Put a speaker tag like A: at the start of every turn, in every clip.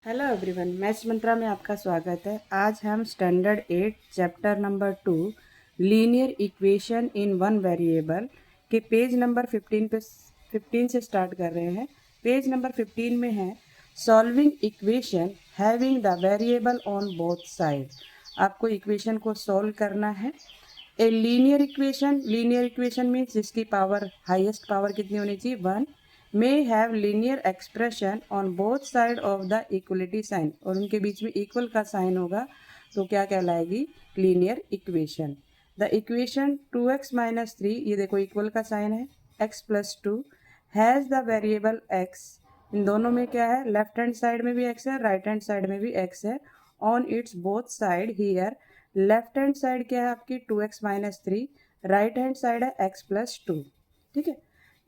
A: Hello everyone, maths मंत्रा में आपका स्वागत है। आज हम standard 8 chapter number 2 linear equation in one variable के पेज नंबर 15 से स्टार्ट कर रहे हैं। पेज नंबर 15 में है solving equation having the variable on both side. आपको इक्वेशन को सॉल्व करना है। ए लीनियर इक्वेशन मीन्स जिसकी पावर हाईएस्ट पावर कितनी होनी चाहिए 1 may have linear expression on both side of the equality sign और उनके बीच में इक्वल का साइन होगा तो क्या कहलाएगी linear equation. The equation 2x minus 3 ये देखो इक्वल का साइन है x plus 2 has the variable x। इन दोनों में क्या है लेफ्ट हैंड साइड में भी x है राइट हैंड साइड में भी x है on it's both side. Here left hand side क्या है आपकी 2x minus 3 right hand side है x प्लस 2। ठीक है।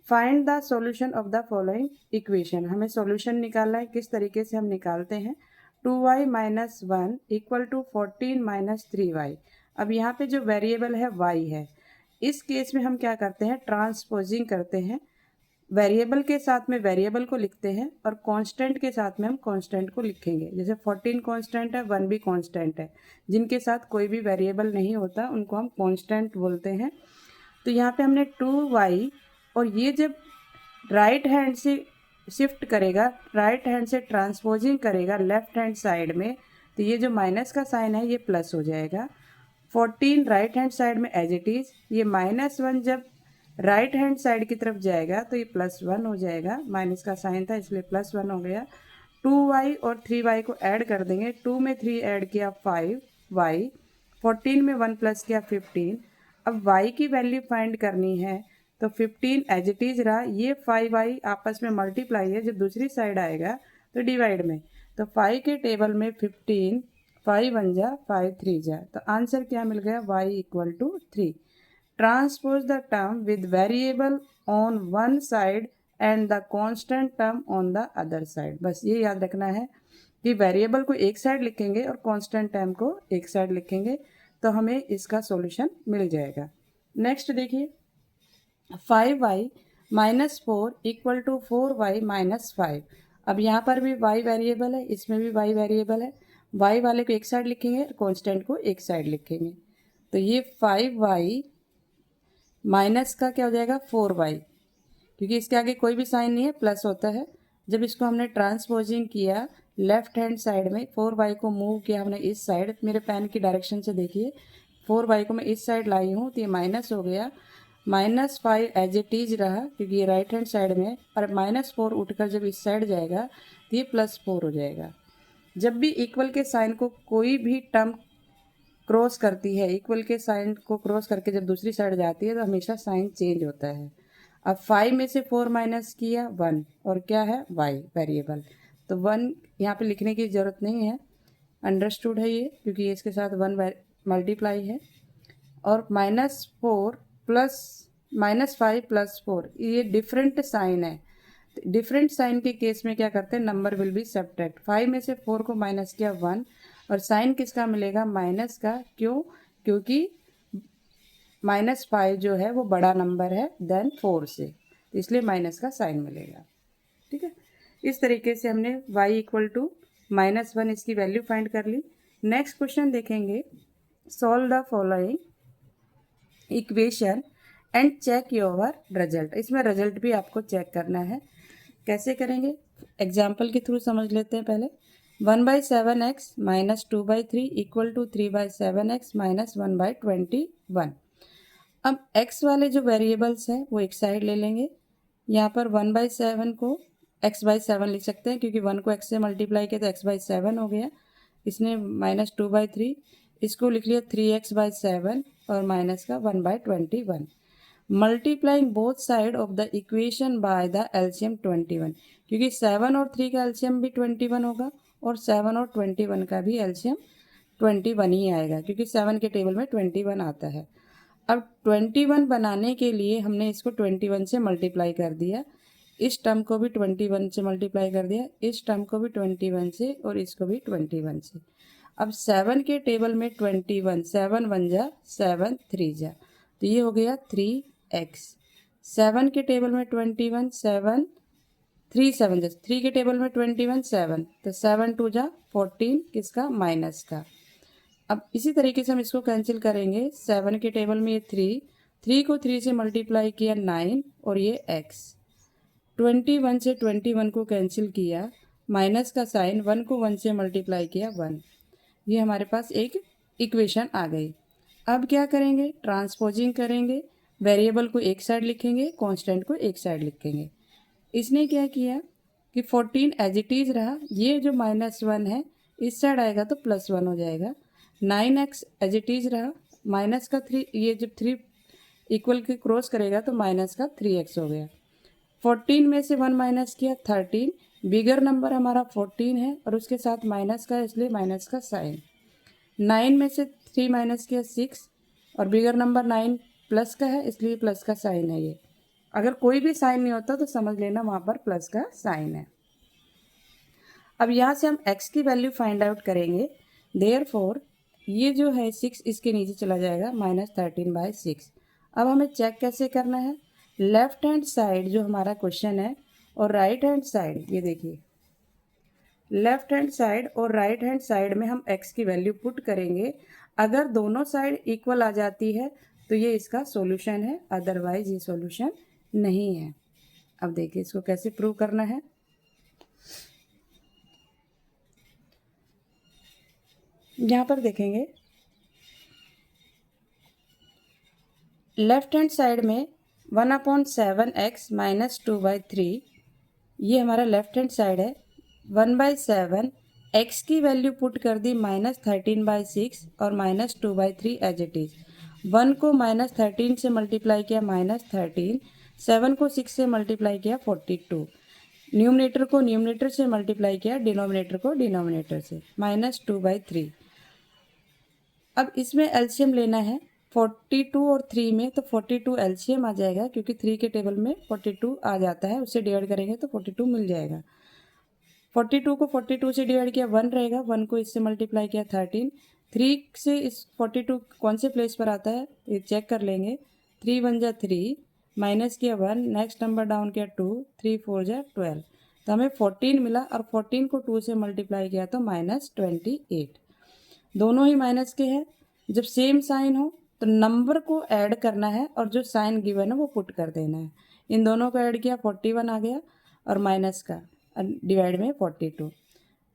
A: Find the solution of the following equation. हमें सॉल्यूशन निकालना है। किस तरीके से हम निकालते हैं 2y minus 1 equal to 14 minus 3y। अब यहाँ पे जो वेरिएबल है y है। इस केस में हम क्या करते हैं ट्रांसपोजिंग करते हैं। वेरिएबल के साथ में वेरिएबल को लिखते हैं और कांस्टेंट के साथ में हम कांस्टेंट को लिखेंगे। जैसे 14 कांस्टेंट है 1 भी कांस्टेंट है। जिनके साथ कोई भी वेरिएबल नहीं होता उनको हम कांस्टेंट बोलते हैं। तो यहाँ पे हमने 2y और ये जब राइट हैंड से शिफ्ट करेगा राइट हैंड से ट्रांसपोजिंग करेगा लेफ्ट हैंड साइड में तो ये जो माइनस का साइन है ये प्लस हो जाएगा। 14 राइट हैंड साइड में एज इट इज़। ये -1 जब राइट हैंड साइड की तरफ जाएगा तो ये +1 हो जाएगा। माइनस का साइन था इसलिए +1 हो गया। 2y और 3y को ऐड कर देंगे। 2 में 3 ऐड किया 5y 14 में 1 प्लस किया 15। अब y की वैल्यू फाइंड करनी है तो 15 एज इट इज़ रहा। ये 5y आपस में मल्टीप्लाई है जब दूसरी साइड आएगा तो डिवाइड में। तो 5 के टेबल में 15 5 1 जा 5 3 जा तो आंसर क्या मिल गया y equal to 3। Transpose the term with variable on one side and the constant term on the other side. बस ये याद रखना है कि वेरिएबल को एक साइड लिखेंगे और कांस्टेंट टर्म को एक साइड लिखेंगे तो हमें इसका सॉल्यूशन मिल जाएगा। नेक्स्ट देखिए 5y minus 4 equal to 4y minus 5। अब यहाँ पर भी y वेरिएबल है इसमें भी y वेरिएबल है। y वाले को एक साइड लिखेंगे कांस्टेंट को एक साइड लिखेंगे तो ये 5y माइनस का क्या हो जाएगा 4y क्योंकि इसके आगे कोई भी साइन नहीं है प्लस होता है। जब इसको हमने ट्रांसपोजिंग किया लेफ्ट हैंड साइड में 4y को मूव किया हमने इस साइड। मेरे पेन की डायरेक्शन से देखिए 4y को मैं इस साइड लाई हूँ तो ये माइनस हो गया। -5 एज इट इज रहा क्योंकि ये राइट हैंड साइड में और -4 उठकर जब इस साइड जाएगा तो ये +4 हो जाएगा। जब भी इक्वल के साइन को कोई भी टर्म क्रॉस करती है इक्वल के साइन को क्रॉस करके जब दूसरी साइड जाती है तो हमेशा साइन चेंज होता है। अब 5 में से 4 माइनस किया 1 और क्या है y वेरिएबल तो 1 यहाँ पे लिखने की ज़रूरत नहीं है। अंडरस्टूड है ये क्योंकि ये इसके साथ 1 मल्टीप्लाई है। और -5 प्लस 4 ये डिफरेंट साइन है। डिफरेंट साइन के केस में क्या करते हैं नंबर विल बी सब्ट्रैक्ट। 5 में से 4 को माइनस किया 1 और साइन किसका मिलेगा माइनस का। क्यों? क्योंकि -5 जो है वो बड़ा नंबर है देन 4 से तो इसलिए माइनस का साइन मिलेगा। ठीक है। इस तरीके से हमने y इक्वल टू -1 इसकी वैल्यू फाइंड कर ली। नेक्स्ट क्वेश्चन देखेंगे solve the following equation and check your result. इसमें रिजल्ट भी आपको चेक करना है। कैसे करेंगे एग्जाम्पल के थ्रू समझ लेते हैं। पहले 1/7x minus 2/3 equal to 3/7x minus 1/21। अब x वाले जो वेरिएबल्स हैं वो एक साइड ले लेंगे। यहाँ पर 1/7 को x/7 लिख सकते हैं क्योंकि 1 को x से मल्टीप्लाई किया तो x/7 हो गया। इसने -2/3 इसको लिख लिया 3x/7 और माइनस का 1/21। Multiplying both side of the equation by the LCM 21 क्योंकि 7 और 3 का एलसीएम भी 21 होगा और 7 और 21 का भी एलसीएम 21 ही आएगा क्योंकि 7 के टेबल में 21 आता है। अब 21 बनाने के लिए हमने इसको 21 से मल्टीप्लाई कर दिया। इस टर्म को भी 21 से मल्टीप्लाई कर दिया इस टर्म को भी 21 से और इसको भी 21 से। अब 7 के टेबल में 21 7 1 जा 7 3 जा तो ये हो गया 3x। 7 के टेबल में 21 7 3 7 जा 3 के टेबल में 21 7, तो 7 2 जा 14 किसका माइनस का। अब इसी तरीके से हम इसको कैंसिल करेंगे। 7 के टेबल में ये 3 को 3 से मल्टीप्लाई किया 9 और ये x। 21 से 21 को कैंसिल किया, माइनस का साइन, 1 को 1 से मल्टीप्लाई किया 1। ये हमारे पास एक इक्वेशन आ गई। अब क्या करेंगे, ट्रांसपोजिंग करेंगे, वेरिएबल को एक साइड लिखेंगे, कांस्टेंट को एक साइड लिखेंगे। इसने क्या किया कि 14 एज इट इज़ रहा, ये जो -1 है इस साइड आएगा तो +1 हो जाएगा। 9x एज इट इज़ रहा, माइनस का 3, ये जब 3 इक्वल के क्रॉस करेगा तो माइनस का 3x हो गया। 14 में से 1 माइनस किया 13, बिगर नंबर हमारा 14 है और उसके साथ माइनस का, इसलिए माइनस का साइन। 9 में से 3 माइनस किया 6 और बिगर नंबर 9 प्लस का है, इसलिए प्लस का साइन है। ये अगर कोई भी साइन नहीं होता तो समझ लेना वहाँ पर प्लस का साइन है। अब यहाँ से हम x की वैल्यू फाइंड आउट करेंगे। देयरफॉर ये जो है 6 इसके नीचे चला जाएगा, -13/6। अब हमें चेक कैसे करना है, लेफ्ट हैंड साइड जो हमारा क्वेश्चन है और राइट हैंड साइड, ये देखिए लेफ्ट हैंड साइड और राइट हैंड साइड में हम x की वैल्यू पुट करेंगे। अगर दोनों साइड इक्वल आ जाती है तो ये इसका सॉल्यूशन है, अदरवाइज ये सॉल्यूशन नहीं है। अब देखिए इसको कैसे प्रूव करना है। यहाँ पर देखेंगे लेफ्ट हैंड साइड में 1/7x -2/3, ये हमारा लेफ्ट हैंड साइड है। 1/7 x की वैल्यू पुट कर दी -13/6 और -2/3 एज इट इज़। 1 को -13 से मल्टीप्लाई किया -13, 7 को 6 से मल्टीप्लाई किया 42, न्यूमरेटर को न्यूमरेटर से मल्टीप्लाई किया, डिनोमिनेटर को डिनोमिनेटर से, -2/3। अब इसमें एलसीएम लेना है 42 और 3 में, तो 42 एलसीएम आ जाएगा क्योंकि 3 के टेबल में 42 आ जाता है, उससे डिवाइड करेंगे तो 42 मिल जाएगा। 42 को 42 से डिवाइड किया 1 रहेगा, 1 को इससे मल्टीप्लाई किया 13, 3 से इस 42 कौन से प्लेस पर आता है ये चेक कर लेंगे। 3 1 जा 3, माइनस किया 1, नेक्स्ट नंबर डाउन किया 2, 3 4 जा 12, तो हमें 14 मिला और 14 को 2 से मल्टीप्लाई किया तो -28। दोनों ही माइनस के हैं, जब सेम साइन हो तो नंबर को ऐड करना है और जो साइन गिवन है वो पुट कर देना है। इन दोनों को ऐड किया 41 आ गया और माइनस का डिवाइड में 42।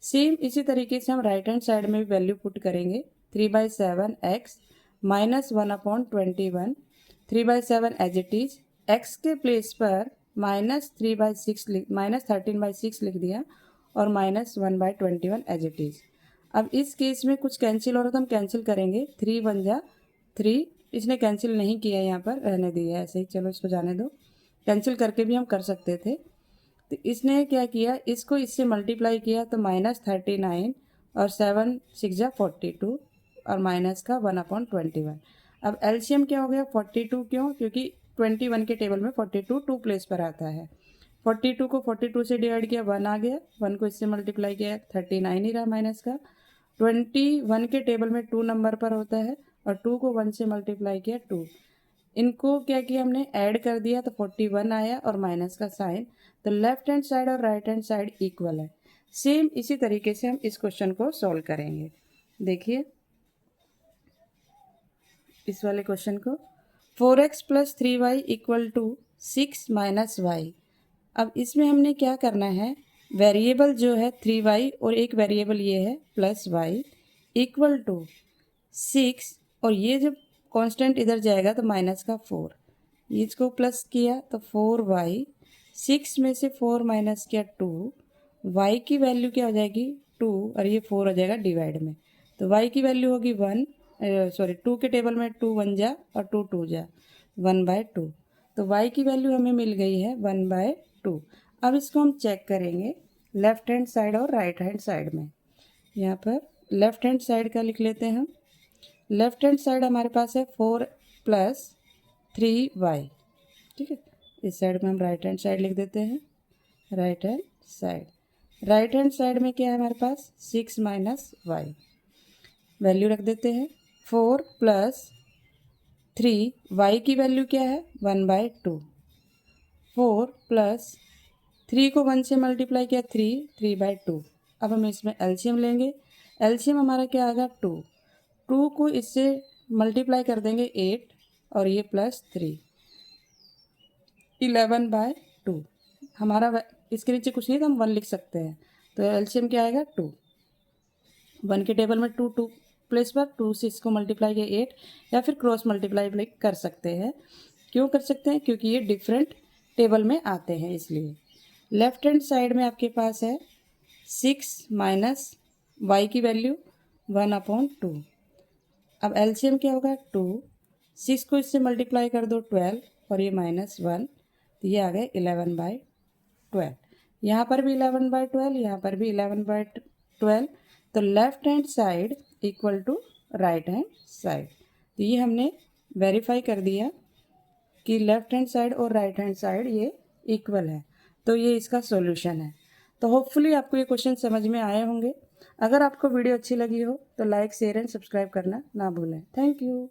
A: सेम इसी तरीके से हम राइट हैंड साइड में भी वैल्यू पुट करेंगे। 3/7x -1/21, 3/7 as it is, x के प्लेस पर -13/6 लिख दिया और -1/21 एज इट इज़। अब इस केस में कुछ कैंसिल हो रहा था, हम कैंसिल करेंगे। 3 1 जा 3, इसने कैंसिल नहीं किया, यहाँ पर रहने दिया ऐसे ही, चलो इसको जाने दो, कैंसिल करके भी हम कर सकते थे। तो इसने क्या किया, इसको इससे मल्टीप्लाई किया तो -39 और 7 6 जा 42 और माइनस का 1/21। अब एलसीएम क्या हो गया 42, क्यों, क्योंकि 21 के टेबल में 42 2 प्लेस पर आता है। 42 को 42 से डिवाइड किया 1 आ गया, 1 को इससे मल्टीप्लाई किया 39 ही रहा माइनस का। 21 के टेबल में 2 नंबर पर होता है और 2 को 1 से मल्टीप्लाई किया 2, इनको क्या किया हमने ऐड कर दिया तो 41 आया और माइनस का साइन। तो लेफ्ट हैंड साइड और राइट हैंड साइड इक्वल है। सेम इसी तरीके से हम इस क्वेश्चन को सॉल्व करेंगे। देखिए इस वाले क्वेश्चन को, 4x + 3y = 6 - y। अब इसमें हमने क्या करना है, वेरिएबल जो है 3y और एक वेरिएबल ये है +y = 6, और ये जब कांस्टेंट इधर जाएगा तो माइनस का 4, इसको प्लस किया तो 4y, 6 में से 4 माइनस किया 2, y की वैल्यू क्या हो जाएगी 2 और ये 4 हो जाएगा डिवाइड में, तो y की वैल्यू होगी 1, 2 के टेबल में 2 1 जा और 2 2 जा 1/2, तो y की वैल्यू हमें मिल गई है 1/2। अब इसको हम चेक करेंगे लेफ्ट हैंड साइड और राइट हैंड साइड में। यहाँ पर लेफ्ट हैंड साइड का लिख लेते हैं हम। लेफ्ट हैंड साइड हमारे पास है 4 + 3y, ठीक है। इस साइड में हम राइट हैंड साइड लिख देते हैं, right hand side. Right hand side में क्या है हमारे पास 6 - y, वैल्यू रख देते हैं। 4 + 3, y की वैल्यू क्या है 1/2, 4 + 3 को 1 से मल्टीप्लाई किया 3/2। अब हम इसमें एलसीएम लेंगे। एलसीएम हमारा क्या आएगा 2 को इससे मल्टीप्लाई कर देंगे 8 और ये +3 11/2। हमारा इसके नीचे कुछ नहीं तो हम 1 लिख सकते हैं। तो एलसीएम क्या आएगा 2। 1 के टेबल में 2 प्लेस पर 2 से इसको मल्टीप्लाई किया 8 या फिर क्रॉस मल्टीप्लाई कर सकते हैं। क्यों कर सकते हैं? क्योंकि ये डिफरेंट टेबल में आते हैं इसलिए। लेफ्ट हैंड साइड में आपके पास है 6 माइनस y की वैल्यू 1/2। अब एलसीएम क्या होगा 2। 6 को इससे मल्टीप्लाई कर दो 12 और ये -1 तो ये आ गए 11/12। यहाँ पर भी 11/12, यहाँ पर भी 11/12। तो left hand side equal to right hand side. तो ये हमने वेरीफाई कर दिया कि लेफ्ट हैंड साइड और राइट हैंड साइड ये इक्वल है। तो ये इसका सॉल्यूशन है। तो होपफुली आपको ये क्वेश्चन समझ में आए होंगे। अगर आपको वीडियो अच्छी लगी हो तो लाइक शेयर एंड सब्सक्राइब करना ना भूलें। Thank you.